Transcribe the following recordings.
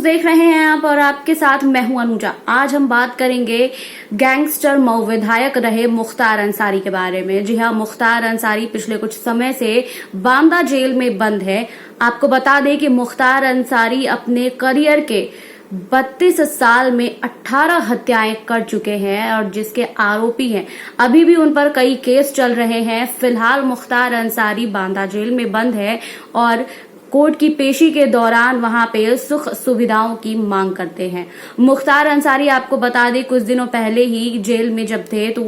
देख रहे हैं आप और आपके साथ मैं हूं अनुजा। आज हम बात करेंगे गैंगस्टर मऊ विधायक रहे मुख्तार अंसारी के बारे में। जी हां, मुख्तार अंसारी पिछले कुछ समय से बांदा जेल में बंद है। आपको बता दें कि मुख्तार अंसारी अपने करियर के 32 साल में 18 हत्याएं कर चुके हैं और जिसके आरोपी हैं। अभी भी उन पर कई केस चल रहे हैं। फिलहाल मुख्तार अंसारी बांदा जेल में बंद है और कोर्ट की पेशी के दौरान वहां पे सुख सुविधाओं की मांग करते हैं। मुख्तार अंसारी आपको बता दें कुछ दिनों पहले ही जेल में जब थे तो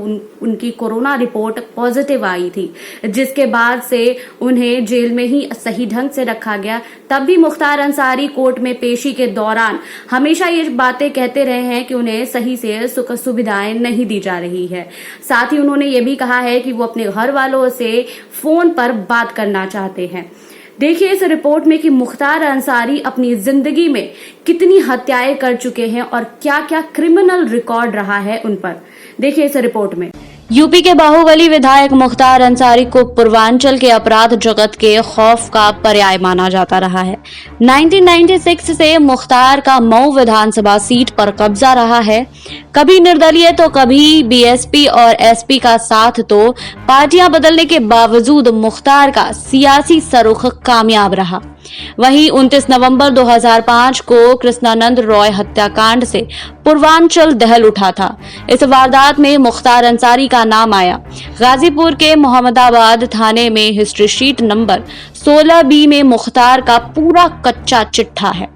उनकी कोरोना रिपोर्ट पॉजिटिव आई थी, जिसके बाद से उन्हें जेल में ही सही ढंग से रखा गया। तब भी मुख्तार अंसारी कोर्ट में पेशी के दौरान हमेशा ये बातें कहते रहे हैं कि उन्हें सही से सुख सुविधाएं नहीं दी जा रही है। साथ ही उन्होंने ये भी कहा है कि वो अपने घर वालों से फोन पर बात करना चाहते हैं। देखिए इस रिपोर्ट में कि मुख्तार अंसारी अपनी जिंदगी में कितनी हत्याएं कर चुके हैं और क्या क्या क्रिमिनल रिकॉर्ड रहा है उन पर। देखिए इस रिपोर्ट में। यूपी के बाहुबली विधायक मुख्तार अंसारी को पूर्वांचल के अपराध जगत के खौफ का पर्याय माना जाता रहा है। 1996 से मुख्तार का मऊ विधानसभा सीट पर कब्जा रहा है। कभी निर्दलीय तो कभी बीएसपी और एसपी का साथ, तो पार्टियां बदलने के बावजूद मुख्तार का सियासी सरुख कामयाब रहा। वहीं 29 नवंबर 2005 को कृष्णानंद रॉय हत्याकांड से पूर्वांचल दहल उठा था। इस वारदात में मुख्तार अंसारी का नाम आया। गाजीपुर के मोहम्मदाबाद थाने में हिस्ट्री शीट नंबर 16B में मुख्तार का पूरा कच्चा चिट्ठा है।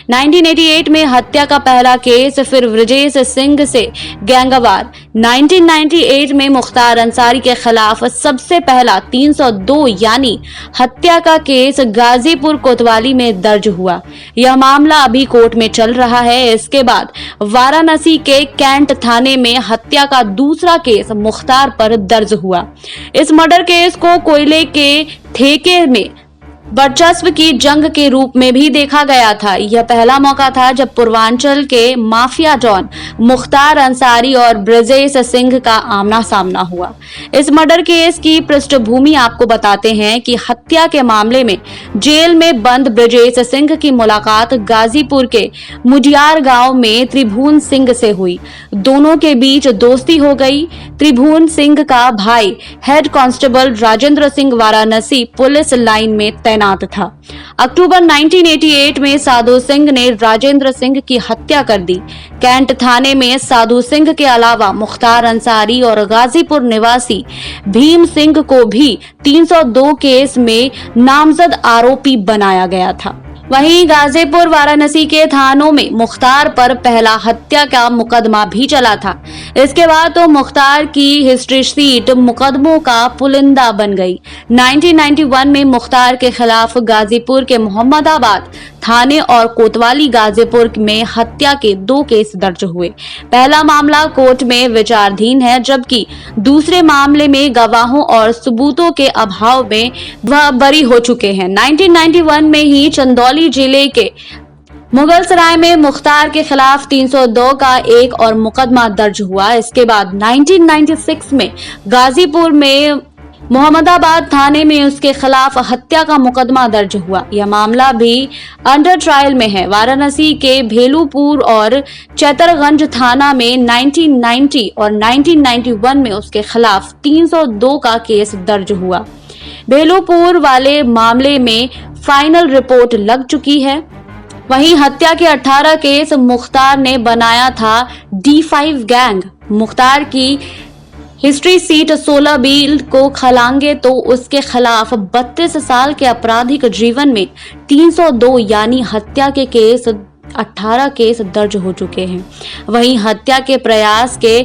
1988 में हत्या का पहला केस, फिर ब्रजेश सिंह से गैंगवार। 1998 में मुख्तार अंसारी के खिलाफ सबसे पहला 302 यानी हत्या का केस गाजीपुर कोतवाली में दर्ज हुआ। यह मामला अभी कोर्ट में चल रहा है। इसके बाद वाराणसी के कैंट थाने में हत्या का दूसरा केस मुख्तार पर दर्ज हुआ। इस मर्डर केस को कोयले के ठेके में वर्चस्व की जंग के रूप में भी देखा गया था। यह पहला मौका था जब पूर्वांचल के माफिया डॉन मुख्तार अंसारी और ब्रजेश सिंह का आमना सामना हुआ। इस मर्डर केस की पृष्ठभूमि आपको बताते हैं कि हत्या के मामले में जेल में बंद ब्रजेश सिंह की मुलाकात गाजीपुर के मुजियार गांव में त्रिभुवन सिंह से हुई। दोनों के बीच दोस्ती हो गई। त्रिभुवन सिंह का भाई head constable Rajendra Singh Varanasi police line में तैनात था। अक्टूबर 1988 में साधु सिंह ने राजेंद्र सिंह की हत्या कर दी। कैंट थाने में साधु सिंह के अलावा मुख्तार अंसारी और गाजीपुर निवासी भीम सिंह को भी 302 केस में नामजद आरोपी बनाया गया था। वहीं गाजीपुर वाराणसी के थानों में मुख्तार पर पहला हत्या का मुकदमा भी चला था। इसके बाद तो मुख्तार की हिस्ट्री शीट मुकदमों का पुलिंदा बन गई। 1991 में मुख्तार के खिलाफ गाजीपुर के मोहम्मदाबाद थाने और कोतवाली गाजीपुर में हत्या के 2 केस दर्ज हुए। पहला मामला कोर्ट में विचाराधीन है, जबकि दूसरे मामले में गवाहों और सबूतों के अभाव में वह बरी हो चुके हैं। 1991 में ही चंदौली जिले के मुगलसराय में मुख्तार के खिलाफ 302 का एक और मुकदमा दर्ज हुआ। इसके बाद 1996 में गाजीपुर में मोहम्मदाबाद थाने में उसके खिलाफ हत्या का मुकदमा दर्ज हुआ। यह मामला भी अंडर ट्रायल में है। वाराणसी के भेलूपुर और चैतरगंज थाना में 1990 और 1991 में उसके खिलाफ 302 का केस दर्ज हुआ। भेलूपुर वाले मामले में फाइनल रिपोर्ट लग चुकी है। वहीं हत्या के 18 केस मुख्तार ने बनाया था D5 गैंग। मुख्तार की हिस्ट्री सीट 16B को खलांगे तो उसके खिलाफ 32 साल के आपराधिक जीवन में 302 यानी हत्या के केस 18 केस दर्ज हो चुके हैं। वहीं हत्या के प्रयास के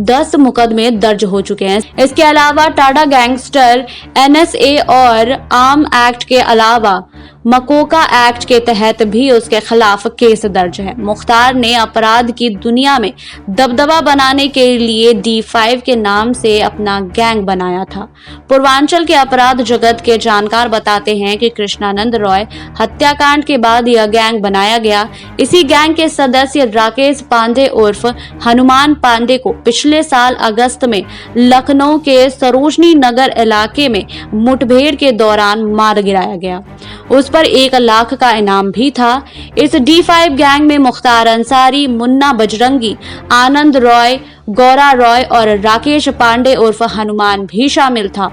10 मुकदमे दर्ज हो चुके हैं। इसके अलावा टाडा गैंगस्टर NSA और आर्म एक्ट के अलावा मकोका एक्ट के तहत भी उसके खिलाफ केस दर्ज है। मुख्तार ने अपराध की दुनिया में दबदबा बनाने के लिए D5 के नाम से अपना गैंग बनाया था। पूर्वांचल के अपराध जगत के जानकार बताते हैं कि कृष्णानंद रॉय हत्याकांड के बाद यह गैंग बनाया गया। इसी गैंग के सदस्य राकेश पांडे उर्फ हनुमान पांडे को पिछले साल अगस्त में लखनऊ के सरोजनी नगर इलाके में मुठभेड़ के दौरान मार गिराया गया। उस पर 1 लाख का इनाम भी था। इस D5 गैंग में मुख्तार अंसारी, मुन्ना बजरंगी, आनंद रॉय, गौरा रॉय और राकेश पांडे उर्फ हनुमान भी शामिल था।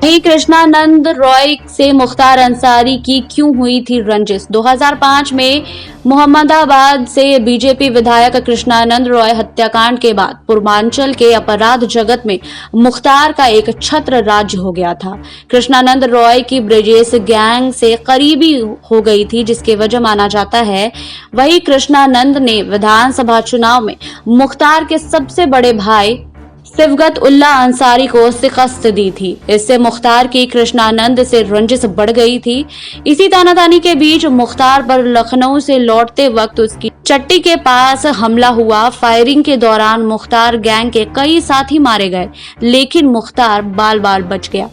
वहीं कृष्णानंद रॉय से मुख्तार अंसारी की क्यों हुई थी रंजिश? 2005 में मोहम्मदाबाद से बीजेपी विधायक कृष्णानंद रॉय हत्याकांड के बाद पूर्वांचल के अपराध जगत में मुख्तार का एक छत्र राज्य हो गया था। कृष्णानंद रॉय की ब्रजेश गैंग से करीबी हो गई थी, जिसकी वजह माना जाता है। वही कृष्णानंद ने विधानसभा चुनाव में मुख्तार के सबसे बड़े भाई सिफगत उल्ला अंसारी को शिकस्त दी थी। इससे मुख्तार की कृष्णानंद से रंजिश बढ़ गई थी। इसी तानातानी के बीच मुख्तार पर लखनऊ से लौटते वक्त उसकी चट्टी के पास हमला हुआ। फायरिंग के दौरान मुख्तार गैंग के कई साथी मारे गए, लेकिन मुख्तार बाल बाल बच गया।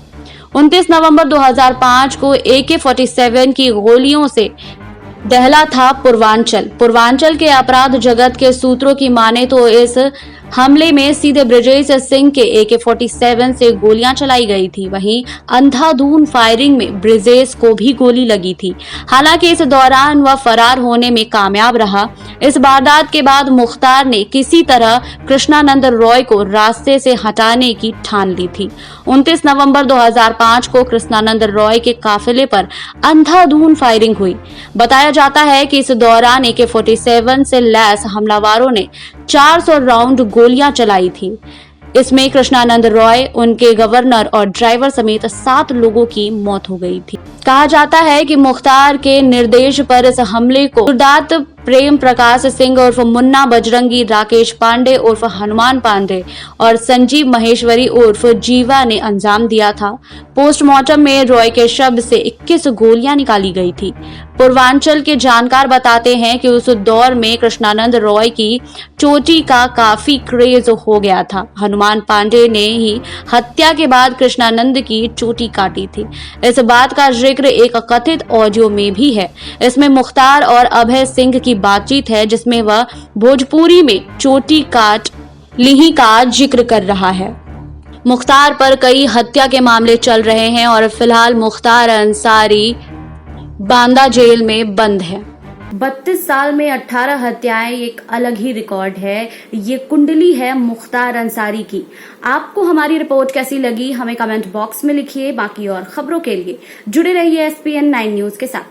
29 नवंबर 2005 को AK-47 की गोलियों से दहला था पूर्वांचल के अपराध जगत के सूत्रों की माने तो इस हमले में सीधे ब्रजेश सिंह के AK-47 से गोलियां चलाई गई थी। वहीं अंधाधुंध फायरिंग में ब्रजेश को भी गोली लगी थी। हालांकि इस दौरान वह फरार होने में कामयाब रहा। इस वारदात के बाद मुख्तार ने किसी तरह कृष्णानंद रॉय को रास्ते से हटाने की ठान ली थी। 29 नवंबर 2005 को कृष्णानंद रॉय के काफिले पर अंधाधुंध फायरिंग हुई। बताया जाता है कि इस दौरान AK-47 से लैस हमलावरों ने 400 राउंड गोलियां चलाई थी। इसमें कृष्णानंद रॉय, उनके गवर्नर और ड्राइवर समेत 7 लोगों की मौत हो गई थी। कहा जाता है कि मुख्तार के निर्देश पर इस हमले को गुरदात प्रेम प्रकाश सिंह उर्फ मुन्ना बजरंगी, राकेश पांडे उर्फ हनुमान पांडे और संजीव महेश्वरी उर्फ जीवा ने अंजाम दिया था। पोस्टमार्टम में रॉय के शव से 21 गोलियां निकाली गई थी। पूर्वांचल के जानकार बताते हैं कि उस दौर में कृष्णानंद रॉय की चोटी का काफी क्रेज हो गया था। हनुमान पांडे ने ही हत्या के बाद कृष्णानंद की चोटी काटी थी। इस बात का जिक्र एक कथित ऑडियो में भी है। इसमें मुख्तार और अभय सिंह की बातचीत है, जिसमें वह भोजपुरी में चोटी काट लीही का जिक्र कर रहा है। मुख्तार पर कई हत्या के मामले चल रहे हैं और फिलहाल मुख्तार अंसारी बांदा जेल में बंद है। 32 साल में 18 हत्याएं एक अलग ही रिकॉर्ड है। ये कुंडली है मुख्तार अंसारी की। आपको हमारी रिपोर्ट कैसी लगी हमें कमेंट बॉक्स में लिखिए। बाकी और खबरों के लिए जुड़े रहिए SPN 9 न्यूज के साथ।